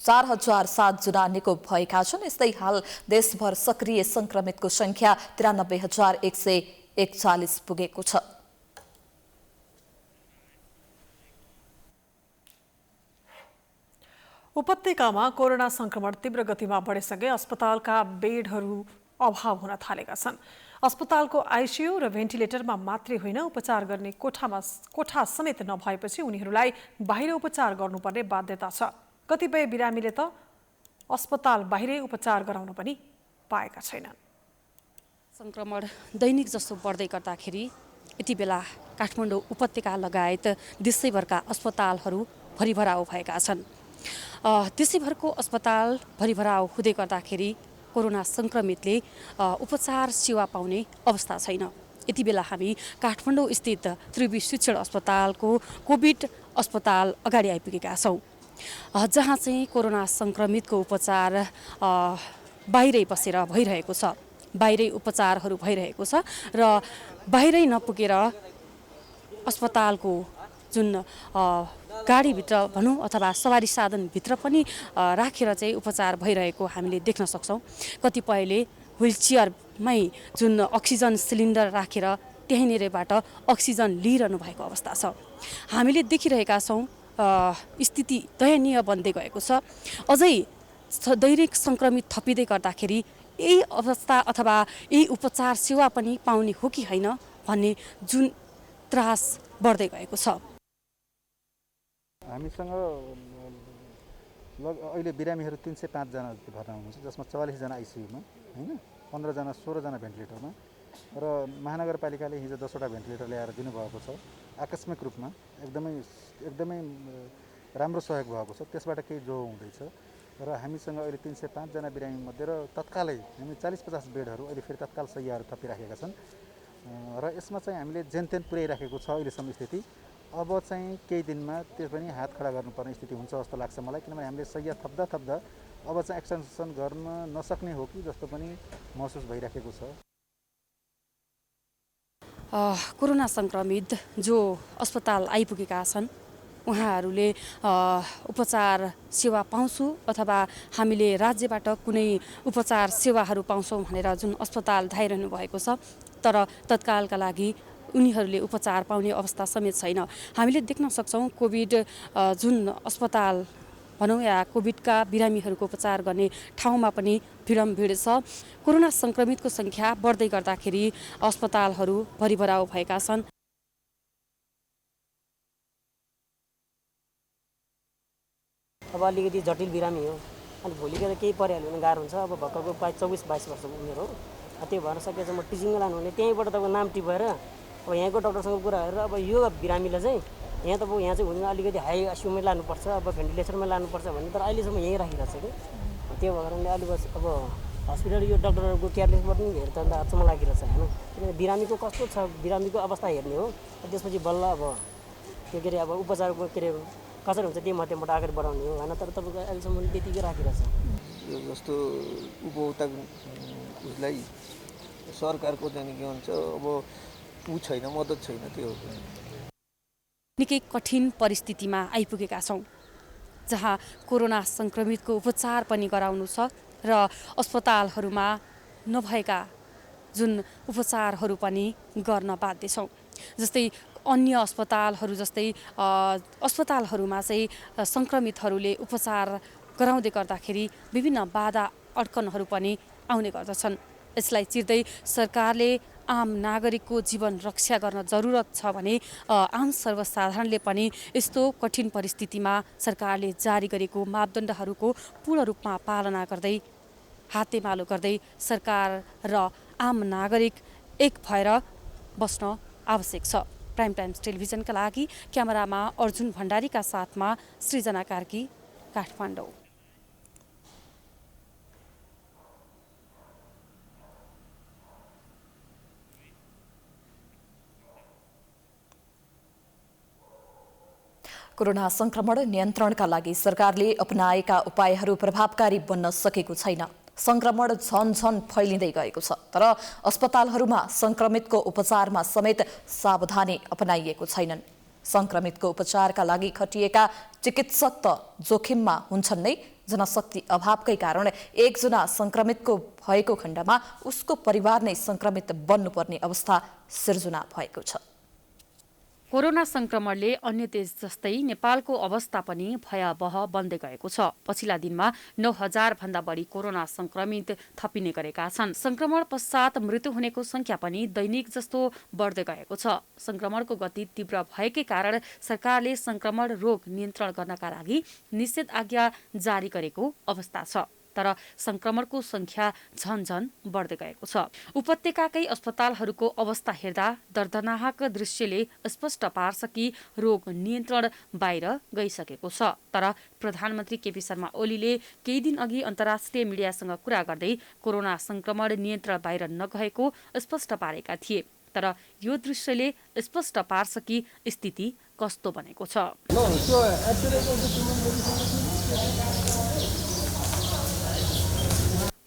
4,007 जना निको भएका छन्। यस्तै हाल देशभर सक्रिय संक्रमितको संख्या 93,141 पुगेको छ। उपत्यकामा कोरोना संक्रमण तीव्र गतिमा बढेसँगै अस्पतालका बेडहरू अभाव हुन थालेका छन्। अस्पतालको आइसियू र भेन्टिलेटरमा मात्रै होइन, उपचार गर्ने कोठा समेत नभएपछि उनीहरूलाई बाहिर उपचार गर्नुपर्ने बाध्यता छ। कतिपय बिरामीले त अस्पताल बाहिरै उपचार गराउन पनि पाएका छैनन्। संक्रमण दैनिक जस्तो बढ्दै गर्दाखेरि यति बेला काठमाडौँ उपत्यका लगायत देशैभरका अस्पतालहरू भरिभराउ भएका छन्। देशैभरको अस्पताल भरिभराउ हुँदै गर्दाखेरि कोरोना संक्रमितले उपचार सेवा पाउने अवस्था छैन। यति बेला हामी काठमाडौँ स्थित त्रिवी शिक्षण अस्पतालको कोभिड अस्पताल अगाडि आइपुगेका छौँ, जहाँ चाहिँ कोरोना सङ्क्रमितको उपचार बाहिरै बसेर भइरहेको छ। बाहिरै उपचारहरू भइरहेको छ र बाहिरै नपुगेर अस्पतालको जुन गाडीभित्र भनौँ अथवा सवारी साधनभित्र पनि राखेर चाहिँ उपचार भइरहेको हामीले देख्न सक्छौँ। कतिपयले व्हिलचेयरमै जुन अक्सिजन सिलिन्डर राखेर त्यहीँनिरबाट अक्सिजन लिइरहनु भएको अवस्था छ। हामीले देखिरहेका छौँ स्थिति दयनीय बन्दै गएको छ। अझै दैनिक सङ्क्रमित थपिँदै गर्दाखेरि यही अवस्था अथवा यही उपचार सेवा पनि पाउने हो कि होइन भन्ने जुन त्रास बढ्दै गएको छ। हामीसँग अहिले बिरामीहरू 305 जना भर्ना हुनुहुन्छ, जसमा 44 जना आइसियुमा हैन, 15 जना 16 जना भेन्टिलेटरमा र महानगरपालिकाले हिजो 10 वटा भेन्टिलेटर ल्याएर दिनुभएको छ। आकस्मिक रूपमा एकदमै राम्रो सहयोग भएको छ, त्यसबाट केही जो हुँदैछ र हामीसँग अहिले 305 जना बिरामी मध्ये र तत्कालै हामी 40-50 बेडहरू अहिले फेरि तत्काल शय्याहरू थपिराखेका छन् र यसमा चाहिँ हामीले जेनतेन पुर्याइराखेको छ अहिलेसम्म स्थिति। अब चाहिँ केही दिनमा त्यो पनि हात खडा गर्नुपर्ने स्थिति हुन्छ जस्तो लाग्छ मलाई, किनभने हामीले शय्या थप्दा अब चाहिँ एक्सटेन्सन गर्न नसक्ने हो कि जस्तो पनि महसुस भइराखेको छ। कोरोना सङ्क्रमित जो अस्पताल आइपुगेका छन् उहाँहरूले उपचार सेवा पाउँछु अथवा हामीले राज्यबाट कुनै उपचार सेवाहरू पाउँछौँ भनेर जुन अस्पताल धाइरहनु भएको छ, तर तत्कालका लागि उनीहरूले उपचार पाउने अवस्था समेत छैन। हामीले देख्न सक्छौँ कोभिड जुन अस्पताल भनौँ या कोभिडका बिरामीहरूको उपचार गर्ने ठाउँमा पनि भिड छ। कोरोना सङ्क्रमितको सङ्ख्या बढ्दै गर्दाखेरि अस्पतालहरू भरिभराउ भएका छन्। अब अलिकति जटिल बिरामी हो, अनि भोलिको केही परिहाल्यो भने गाह्रो हुन्छ। अब भर्खरको 24-22 वर्षको उमेर हो, त्यही भएर सकेछ म टिचिङमा लानु भने त्यहीँबाट तपाईँको नाम टिपेर अब यहाँको डक्टरसँग कुरा गरेर अब यो बिरामीलाई चाहिँ यहाँ चाहिँ हुँदैन, अलिकति हाई आइसियुमै लानुपर्छ, अब भेन्टिलेसनमै लानुपर्छ भन्ने, तर अहिलेसम्म यहीँ राखिरहेको छ कि त्यो कारणले अलिक अब हस्पिटल यो डक्टरहरूको केयरलेसबाट पनि हेर्दा अचम्म लागिरहेछ होइन। किनभने बिरामीको कस्तो छ, बिरामीको अवस्था हेर्ने हो, त्यसपछि बल्ल अब त्यो के अरे अब उपचारको के अरे कसरी हुन्छ त्यही मध्येबाट अगाडि बढाउने हो होइन। तर तपाईँको अहिलेसम्म त्यतिकै राखिरहेछ। यो जस्तो उपभोक्ता उसलाई सरकारको चाहिँ के भन्छ अब ऊ छैन, मद्दत छैन, त्यो हो। निकै कठिन परिस्थितिमा आइपुगेका छौँ, जहाँ कोरोना सङ्क्रमितको उपचार पनि गराउनु छ र अस्पतालहरूमा नभएका जुन उपचारहरू पनि गर्न बाध्य छौँ। जस्तै अन्य अस्पतालहरू जस्तै अस्पतालहरूमा चाहिँ सङ्क्रमितहरूले उपचार गराउँदै गर्दाखेरि विभिन्न बाधा अड्कनहरू पनि आउने गर्दछन्। यसलाई चिर्दै सरकारले आम नागरिकको जीवन रक्षा गर्न जरुरत छ भने आम सर्वसाधारणले पनि यस्तो कठिन परिस्थितिमा सरकारले जारी गरेको मापदण्डहरूको पूर्ण रूपमा पालना गर्दै हातेमालो गर्दै सरकार र आम नागरिक एक भएर बस्न आवश्यक छ। प्राइम टाइम्स टेलिभिजनका लागि क्यामेरामा अर्जुन भण्डारीका साथमा सृजना कार्की, काठमाडौँ। कोरोना संक्रमण नियन्त्रणका लागि सरकारले अपनाएका उपायहरू प्रभावकारी बन्न सकेको छैन। संक्रमण झन फैलिँदै गएको छ, तर अस्पतालहरूमा संक्रमितको उपचारमा समेत सावधानी अपनाइएको छैनन्। संक्रमितको उपचारका लागि खटिएका चिकित्सक त जोखिममा हुन्छन् नै। जनशक्ति अभावकै कारण एकजना संक्रमितको भएको खण्डमा उसको परिवार नै संक्रमित बन्नुपर्ने अवस्था सिर्जना भएको छ। कोरोना संक्रमणले अन्य देश जस्तै नेपालको अवस्था पनि भयावह बन्दै गएको छ। पछिल्ला दिनमा 9,000 भन्दा बढी कोरोना संक्रमित थपिने गरेका छन्। संक्रमण पश्चात मृत्यु हुनेको संख्या पनि दैनिक जस्तो बढ्दै गएको छ। संक्रमणको गति तीव्र भएकै कारण सरकारले संक्रमण रोग नियन्त्रण गर्नका लागि निषेध आज्ञा जारी गरेको अवस्था छ। तर संक्रमणको संख्या झन बढ्दै गएको छ। उपत्यकाकै अस्पतालहरूको अवस्था हेर्दा दर्दनाक दृश्यले स्पष्ट पार्छ कि रोग नियन्त्रण बाहिर गइसकेको छ। तर प्रधानमन्त्री केपी शर्मा ओलीले केही दिन अघि अन्तर्राष्ट्रिय मिडियासँग कुरा गर्दै कोरोना संक्रमण नियन्त्रण बाहिर नगएको स्पष्ट पारेका थिए। तर यो दृश्यले स्पष्ट पार्छ कि स्थिति कस्तो बनेको छ।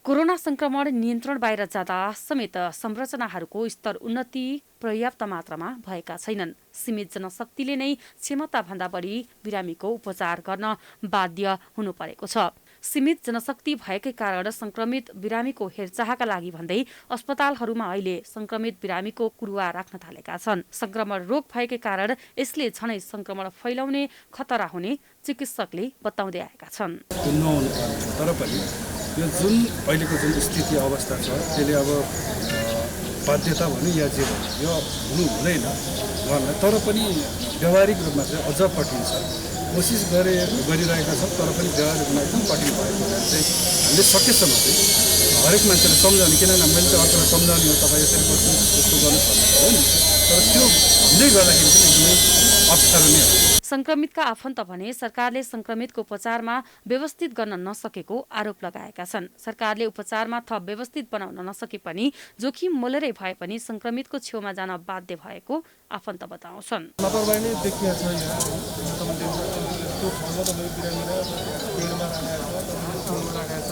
कोरोना संक्रमण नियन्त्रण बाहिर जाँदा समेत संरचनाहरूको स्तर उन्नति पर्याप्त मात्रामा भएका छैनन्। सीमित जनशक्तिले नै क्षमताभन्दा बढी बिरामीको उपचार गर्न बाध्य हुनु परेको छ। सीमित जनशक्ति भएकै कारण संक्रमित बिरामीको हेरचाहका लागि भन्दै अस्पतालहरूमा अहिले संक्रमित बिरामीको कुरुवा राख्न थालेका छन्। संक्रमण रोग भएकै कारण यसले झनै संक्रमण फैलाउने खतरा हुने चिकित्सकले बताउँदै आएका छन्। तर पनि यो जुन अहिलेको जुन स्थिति अवस्था छ त्यसले अब बाध्यता भन्नु या जे भन्नु यो हुनु हुँदैन गर्नलाई, तर पनि व्यावहारिक रूपमा चाहिँ अझ कठिन छ। कोसिस गरिरहेका छौँ तर पनि व्यवहारिक रूपमा एकदम कठिन भएको कारण चाहिँ हामीले सकेसम्म चाहिँ हरेक मान्छेलाई सम्झाउने, किनभने मैले चाहिँ अर्कोलाई सम्झाउने हो तपाईँ यसरी बस्नु यस्तो गर्नुहोस् भन्ने हो नि, तर त्यो हुँदै गर्दाखेरि पनि एकदमै अप्ठ्यारो नै हो। संक्रमितका आफन्त भने सरकारले संक्रमितको उपचारमा व्यवस्थित गर्न नसकेको आरोप लगाएका छन्। सरकारले उपचारमा थप व्यवस्थित बनाउन नसके पनि जोखिम मोलेरै भए पनि संक्रमितको छेउमा जान बाध्य भएको आफन्त बताउँछन्। लापरवाही नै देखिया छ यहाँ, त्यो ठाउँमा त मैले बिरामीलाई बेडमा राखेको छ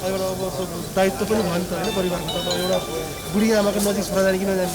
एउटा अब दायित्व पनि भयो नि त होइन परिवारको, त एउटा बुढी आमाको नजिक छोरा जाने कि नजाने,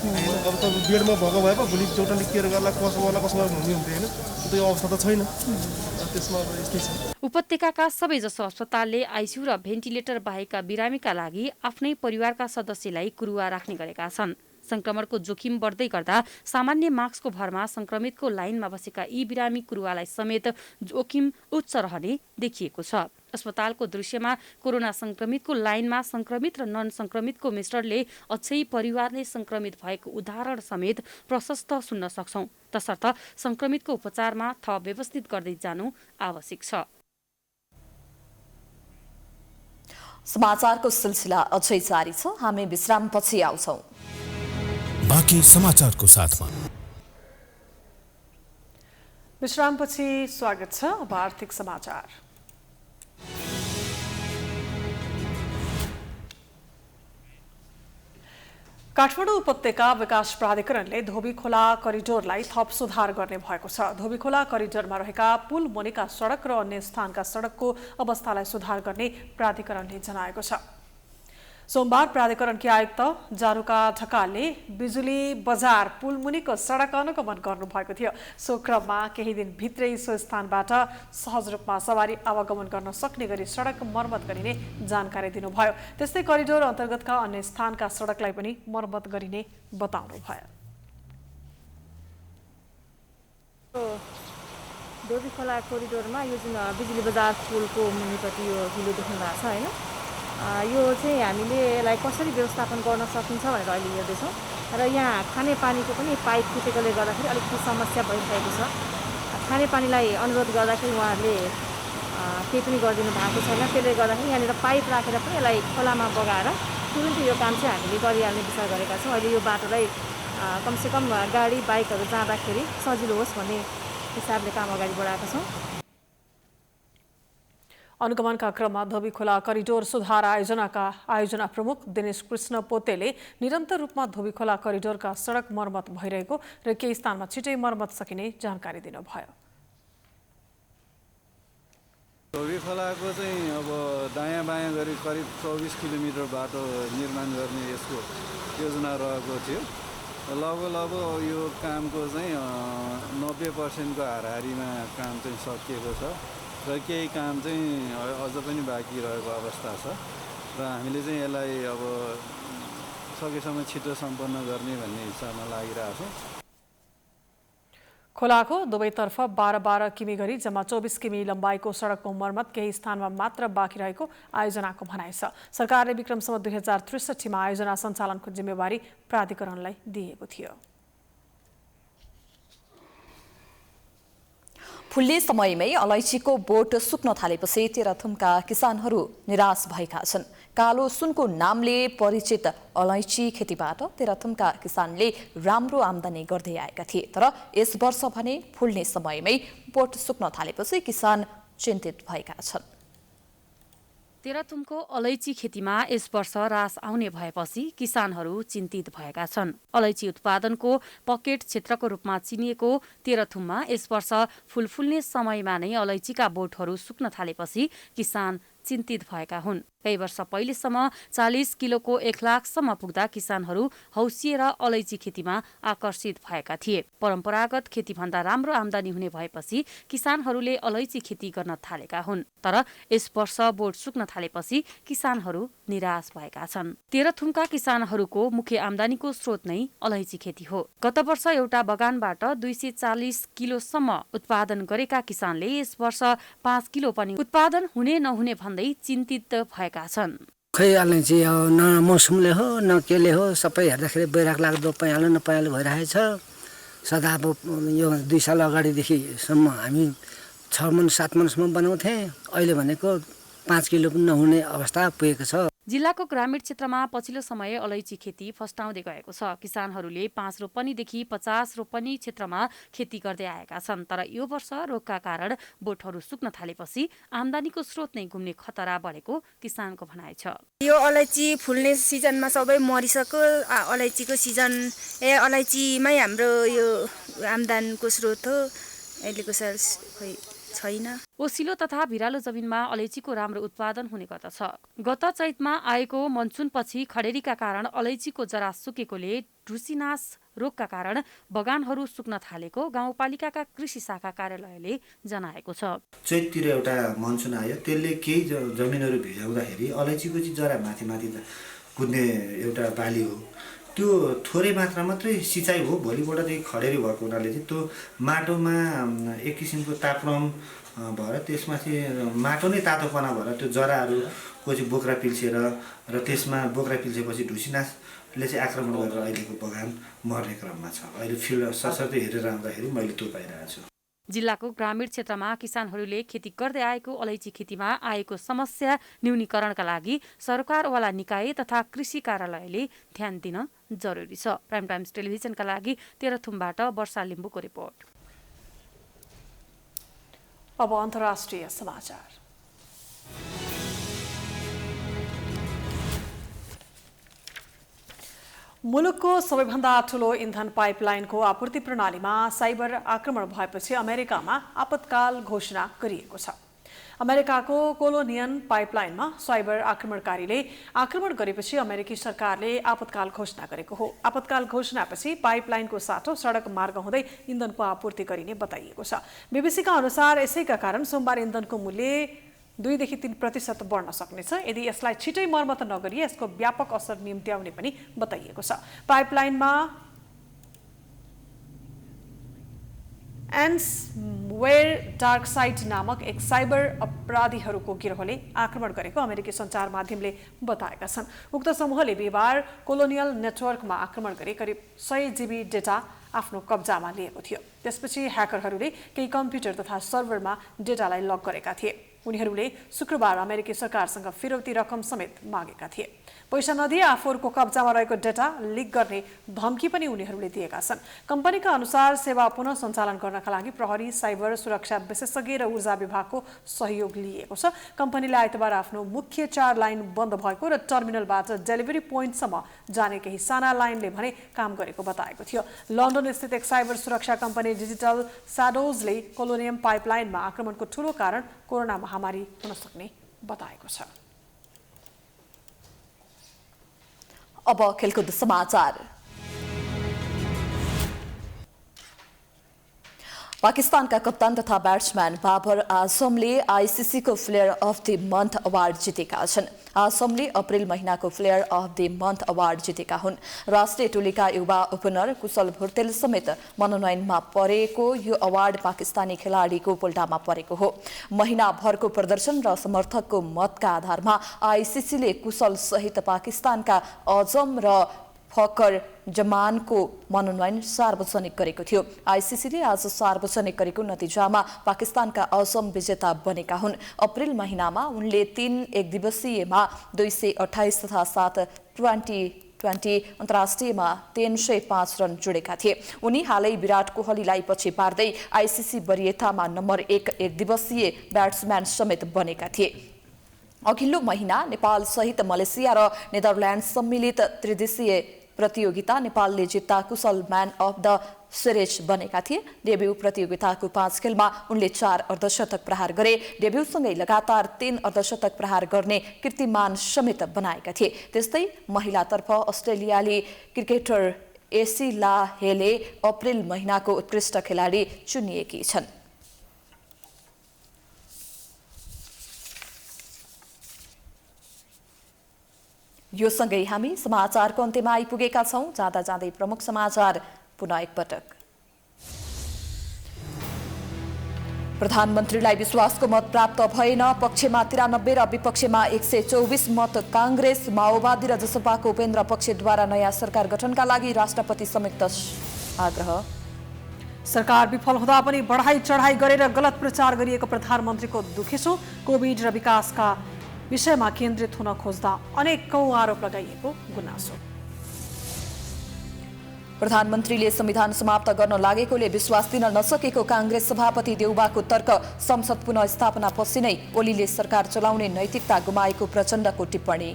अब त बेडमा भएको भए पो भोलि टोटली केयर गर्ला कसमा हुने हुन्थ्यो होइन, त्यो अवस्था त छैन। त्यसमा अब यस्तै छ। उपत्यकाका सबैजसो अस्पतालले आइसियु र भेन्टिलेटर बाहेकका बिरामीका लागि आफ्नै परिवारका सदस्यलाई कुरुवा राख्ने गरेका छन्। संक्रमणको जोखिम बढ्दै गर्दा सामान्य मास्कको भरमा संक्रमितको लाइनमा बसेका यी बिरामी कुरुवालाई समेत जोखिम उच्च रहने देखिएको छ। अस्पतालको दृश्यमा कोरोना संक्रमितको लाइनमा संक्रमित र नन संक्रमितको मिश्रणले अझै परिवारले संक्रमित भएको उदाहरण समेत प्रशस्त सुन्न सक्छौं। तसर्थ संक्रमितको उपचारमा थप व्यवस्थित गर्दै जानु आवश्यक छ। समाचारको सिलसिला अझै जारी छ। हामी विश्रामपछि आउँछौं। बाँकी समाचारको साथमा विश्रामपछि स्वागत छ। अब आर्थिक समाचार। काठमाडौँ उपत्यका विकास प्राधिकरणले धोबीखोला करिडोरलाई थप सुधार गर्ने भएको छ। धोबीखोला करिडोरमा रहेका पुल मुनिका सडक र अन्य स्थानका सडकको अवस्थालाई सुधार गर्ने प्राधिकरणले जनाएको छ। सोमबार प्राधिकरणकी आयुक्त जारुका ढकालले बिजुली बजार पुल मुनिको सडक अनुगमन गर्नुभएको थियो। सो क्रममा केही दिन भित्रै सो स्थानबाट सहज रूपमा सवारी आवागमन गर्न सक्ने गरी सडक मर्मत गरिने जानकारी दिनुभयो। त्यस्तै करिडोर अन्तर्गतका अन्य स्थानका सडकलाई पनि मर्मत गरिने बताउनुभयो। धोबीखोला कोरिडोरमा यो जुन बिजुली बजार पुलको मुनिपट्टि यो हिलो देख्नु भएको छ होइन, यो चाहिँ हामीले यसलाई कसरी व्यवस्थापन गर्न सकिन्छ भनेर अहिले हेर्दैछौँ। र यहाँ खानेपानीको पनि पाइप फुटेकोले गर्दाखेरि अलिकति समस्या भइरहेको छ। खानेपानीलाई अनुरोध गर्दाखेरि उहाँहरूले केही पनि गरिदिनु भएको छैन। त्यसले गर्दाखेरि यहाँनिर पाइप राखेर पनि यसलाई खोलामा बगाएर तुरुन्तै यो काम चाहिँ हामीले गरिहाल्ने विचार गरेका छौँ। अहिले यो बाटोलाई कमसेकम गाडी बाइकहरू जाँदाखेरि सजिलो होस् भन्ने हिसाबले काम अगाडि बढाएका छौँ। अनुगमनका क्रममा धोबीखोला करिडोर सुधार आयोजनाका आयोजना प्रमुख दिनेश कृष्ण पोतेले निरन्तर रूपमा धोबीखोला करिडोरका सडक मर्मत भइरहेको र केही स्थानमा छिटै मर्मत सकिने जानकारी दिनुभयो। धोबीखोलाको चाहिँ अब दायाँ बायाँ गरी करिब 24 किलोमिटर बाटो निर्माण गर्ने यसको योजना रहेको थियो। लगभग यो कामको चाहिँ 90% को हाराहारीमा काम चाहिँ सकिएको छ र केही काम चाहिँ अझ पनि बाँकी रहेको अवस्था छ र हामीले चाहिँ यसलाई अब सकेसम्म छिटो सम्पन्न गर्ने भन्ने हिसाबमा लागिरहेको छौँ। खोलाको दुवैतर्फ 12-12 किमी गरी जम्मा 24 किमी लम्बाइको सडकको मर्मत केही स्थानमा मात्र बाँकी रहेको आयोजनाको भनाइ छ। सरकारले विक्रमसम्म 2063 मा आयोजना सञ्चालनको जिम्मेवारी प्राधिकरणलाई दिएको थियो। फुल्ने समयमै अलैँचीको बोट सुक्न थालेपछि तेह्रथुमका किसानहरू निराश भएका छन्। कालो सुनको नामले परिचित अलैँची खेतीबाट तेह्रथुमका किसानले राम्रो आमदानी गर्दै आएका थिए। तर यस वर्ष भने फुल्ने समयमै बोट सुक्न थालेपछि किसान चिन्तित भएका छन्। तेह्रथुमको अलैँची खेतीमा यस वर्ष ह्रास आउने भएपछि किसानहरू चिन्तित भएका छन्। अलैँची उत्पादनको पकेट क्षेत्रको रूपमा चिनिएको तेह्रथुममा यस वर्ष फूल फुल्ने समयमा नै अलैँचीका बोटहरू सुक्न थालेपछि किसान चिन्तित भएका हुन्। केही वर्ष पहिलेसम्म 40 किलोको 1 लाखसम्म पुग्दा किसानहरू हौसिएर अलैँची खेतीमा आकर्षित भएका थिए। परम्परागत खेतीभन्दा राम्रो आमदानी हुने भएपछि किसानहरूले अलैँची खेती गर्न थालेका हुन्। तर यस वर्ष बोट सुक्न थालेपछि किसानहरू निराश भएका छन्। तेह्रथुमका किसानहरूको मुख्य आमदानीको स्रोत नै अलैँची खेती हो। गत वर्ष एउटा बगानबाट 240 किलोसम्म उत्पादन गरेका किसानले यस वर्ष 5 किलो पनि उत्पादन हुने नहुने भन्दै चिन्तित भएका छन्। खै अलैँची न मौसमले हो न केले हो, सबै हेर्दाखेरि बैराग लाग्दो पयालो नपयालो भइरहेछ। सदा अब यो 2 साल अगाडिदेखिसम्म हामी 6 मन 7 मनसम्म बनाउँथे, अहिले भनेको 5 किलो पनि नहुने अवस्था पुगेको छ। जिल्लाको ग्रामीण क्षेत्रमा पछिल्लो समय अलैँची खेती फस्टाउँदै गएको छ। किसानहरूले 5 रोपनीदेखि 50 रोपनी क्षेत्रमा खेती गर्दै आएका छन्। तर यो वर्ष रोगका कारण बोटहरू सुक्न थालेपछि आमदानीको स्रोत नै गुम्ने खतरा बढेको किसानको भनाइ छ। यो अलैँची फुल्ने सिजनमा सबै मरिसक्यो। अलैँचीको सिजन अलैँचीमै हाम्रो यो आमदानीको स्रोत हो। अहिलेको साल खोइ छैन। ओसिलो तथा भिरालो जमिनमा अलैँचीको राम्रो उत्पादन हुने गर्दछ। गत चैतमा आएको मनसुनपछि खडेरीका कारण अलैँचीको जरा सुकेकोले ढुसीनास रोगका कारण बगानहरू सुक्न थालेको गाउँपालिकाका कृषि शाखा कार्यालयले जनाएको छ। चैततिर एउटा मनसुन आयो, त्यसले केही जमिनहरू भिजाउँदाखेरि अलैँचीको चाहिँ जरा माथि माथि कुद्ने एउटा बाली हो। त्यो थोरै मात्रा मात्रै सिँचाइ हो। भोलिपल्टदेखि खडेरी भएको हुनाले चाहिँ त्यो माटोमा एक किसिमको तापक्रम भएर त्यसमाथि माटो नै तातोपना भएर त्यो जराहरूको चाहिँ बोक्रा पिल्सेर र त्यसमा बोक्रा पिल्सेपछि ढुसीनासले चाहिँ आक्रमण गरेर अहिलेको बगान मर्ने क्रममा छ। अहिले फिल्ड सरसर्ती हेरेर आउँदाखेरि मैले त्यो पाइरहेको छु। जिल्लाको ग्रामीण क्षेत्रमा किसानहरूले खेती गर्दै आएको अलैँची खेतीमा आएको समस्या न्यूनीकरणका लागि सरकारवाला निकाय तथा कृषि कार्यालयले ध्यान दिन जरुरी छ। प्राइम टाइम्स टेलिभिजनका लागि तेह्रथुमबाट वर्षा लिम्बुको रिपोर्ट। अब अन्तर्राष्ट्रिय समाचार। मुलुकको सबैभन्दा ठूलो इन्धन पाइपलाइनको आपूर्ति प्रणालीमा साइबर आक्रमण भएपछि अमेरिकामा आपतकाल घोषणा गरिएको छ। अमेरिकाको कोलोनियन पाइपलाइनमा साइबर आक्रमणकारीले आक्रमण गरेपछि अमेरिकी सरकारले आपतकाल घोषणा गरेको हो। आपतकाल घोषणापछि पाइपलाइनको साटो सडक मार्ग हुँदै इन्धनको आपूर्ति गरिने बताइएको छ। बीबीसीका अनुसार यसैका कारण सोमबार इन्धनको मूल्य 2 देखि 3% बढ्न सक्नेछ। यदि यसलाई छिटै मर्मत नगरिए यसको व्यापक असर निम्त्याउने पनि बताइएको छ। पाइपलाइनमा एन्सवेयर डार्कसाइट नामक एक साइबर अपराधीहरूको गिरोहले आक्रमण गरेको अमेरिकी सञ्चार माध्यमले बताएका छन्। उक्त समूहले बिहिबार कोलोनियल नेटवर्कमा आक्रमण गरी करिब 100 GB डेटा आफ्नो कब्जामा लिएको थियो। त्यसपछि ह्याकरहरूले केही कम्प्युटर तथा सर्भरमा डेटालाई लक गरेका थिए। उनीहरूले शुक्रबार अमेरिकी सरकारसँग फिरौती रकम समेत मागेका थिए। पैसा नदिए आफूहरूको कब्जामा रहेको डेटा लिक गर्ने धम्की पनि उनीहरूले दिएका छन्। कम्पनीका अनुसार सेवा पुनः सञ्चालन गर्नका लागि प्रहरी, साइबर सुरक्षा विशेषज्ञ र ऊर्जा विभागको सहयोग लिएको छ। कम्पनीले आइतबार आफ्नो मुख्य 4 लाइन बन्द भएको र टर्मिनलबाट डेलिभरी पोइन्टसम्म जाने केही साना लाइनले भने काम गरेको बताएको थियो। लन्डन स्थित एक साइबर सुरक्षा कम्पनी डिजिटल स्याडोजले कोलोनियम पाइपलाइनमा आक्रमणको ठूलो कारण कोरोना महामारी हुन सक्ने बताएको छ। अब खेलकुद समाचार। पाकिस्तानका कप्तान तथा ब्याट्सम्यान बाबर आजमले आईसीसीको player of the month award जितेका छन्। आजमले अप्रेल महिनाको player of the month award जितेका हुन्। राष्ट्रिय टोलीका युवा ओपनर कुशल भुर्तेल समेत मनोनयनमा परेको यो अवार्ड पाकिस्तानी खेलाडीको पोल्टामा परेको हो। महिनाभरको प्रदर्शन र समर्थकको मतका आधारमा आईसीसीले कुशल सहित पाकिस्तानका आजम र फकर जमानको मनोनयन सार्वजनिक गरेको थियो। आईसीसीले आज सार्वजनिक गरेको नतिजामा पाकिस्तानका आजम विजेता बनेका हुन्। अप्रेल महिनामा उनले 3 एकदिवसीयमा 228 तथा 7 T20 अन्तर्राष्ट्रियमा 305 रन जोडेका थिए। उनी हालै विराट कोहलीलाई पछि पार्दै आईसीसी वरियतामा नम्बर 1 एकदिवसीय ब्याट्सम्यान समेत बनेका थिए। अघिल्लो महिना नेपाल सहित मलेसिया र नेदरल्यान्ड सम्मिलित त्रिदेशीय प्रतियोगिता नेपालले जित्दा कुशल म्यान अफ द सिरिज बनेका थिए। डेब्यू प्रतियोगिताको 5 खेलमा उनले 4 अर्धशतक प्रहार गरे। डेब्यूसँगै लगातार 3 अर्धशतक प्रहार गर्ने कीर्तिमान समेत बनाएका थिए। त्यस्तै महिलातर्फ अस्ट्रेलियाली क्रिकेटर एसी लाहेले अप्रिल महिनाको उत्कृष्ट खेलाडी चुनिएकी छन्। यो सँगै हामी समाचारको अन्त्यमा आइपुगेका छौं। जाँदा जाँदै प्रमुख समाचार पुनः एकपटक। प्रधानमन्त्रीलाई विश्वासको मत प्राप्त भएन। पक्षमा 93 र विपक्षमा 124 मत। कांग्रेस, माओवादी र जसपाको उपेन्द्र पक्षद्वारा नयाँ सरकार गठनका लागि राष्ट्रपति संयुक्त आग्रह। सरकार विफल हुँदा पनि बढाई चढाई गरेर गलत प्रचार गरिएको प्रधानमन्त्रीको दुखेसो। कोभिड र विकासका विषयमा केन्द्रित हुन खोज्दा अनेकौं आरोप लगाइएको गुनासो। प्रधानमन्त्रीले संविधान समाप्त गर्न लागेकोले विश्वास दिन नसकेको कांग्रेस सभापति देउबाको तर्क। संसद पुनः स्थापना पछि नै ओलीले सरकार चलाउने नैतिकता गुमाएको प्रचण्डको टिप्पणी।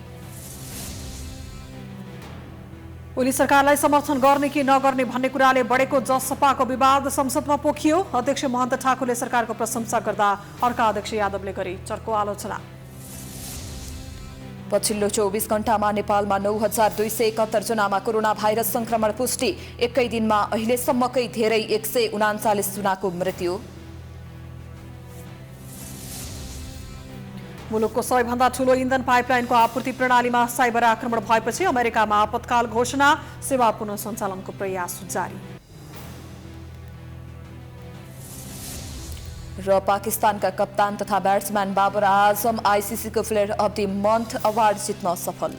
ओली सरकारलाई समर्थन गर्ने कि नगर्ने भन्ने कुराले बढेको जसपाको विवाद संसदमा पोखियो। अध्यक्ष महन्त ठाकुरले सरकारको प्रशंसा गर्दा अर्का अध्यक्ष यादवले गरे चर्को आलोचना। पछिल्लो 24 घण्टामा नेपालमा 9271 जनामा कोरोना भाइरस संक्रमण पुष्टि। एकै दिनमा अहिलेसम्मकै धेरै 139 जनाको मृत्यु। मुलुकको सबैभन्दा ठूलो इन्धन पाइपलाइनको आपूर्ति प्रणालीमा साइबर आक्रमण भएपछि अमेरिकामा आपतकाल घोषणा। सेवा पुनः सञ्चालनको प्रयास जारी। र पाकिस्तानका कप्तान तथा ब्याट्सम्यान बाबर आजम आइसिसीको player of the month award जित्न सफल।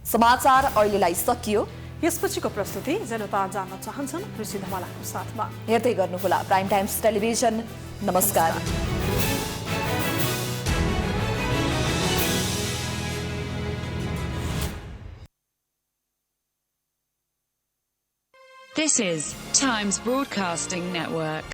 समाचार अहिलेलाई सकियो। यसपछिको प्रस्तुति जनता जान्न चाहन्छन् ऋषि धमालाको साथमा हेर्दै गर्नुहोला प्राइम टाइम्स टेलिभिजन। नमस्कार। This is Times Broadcasting Network.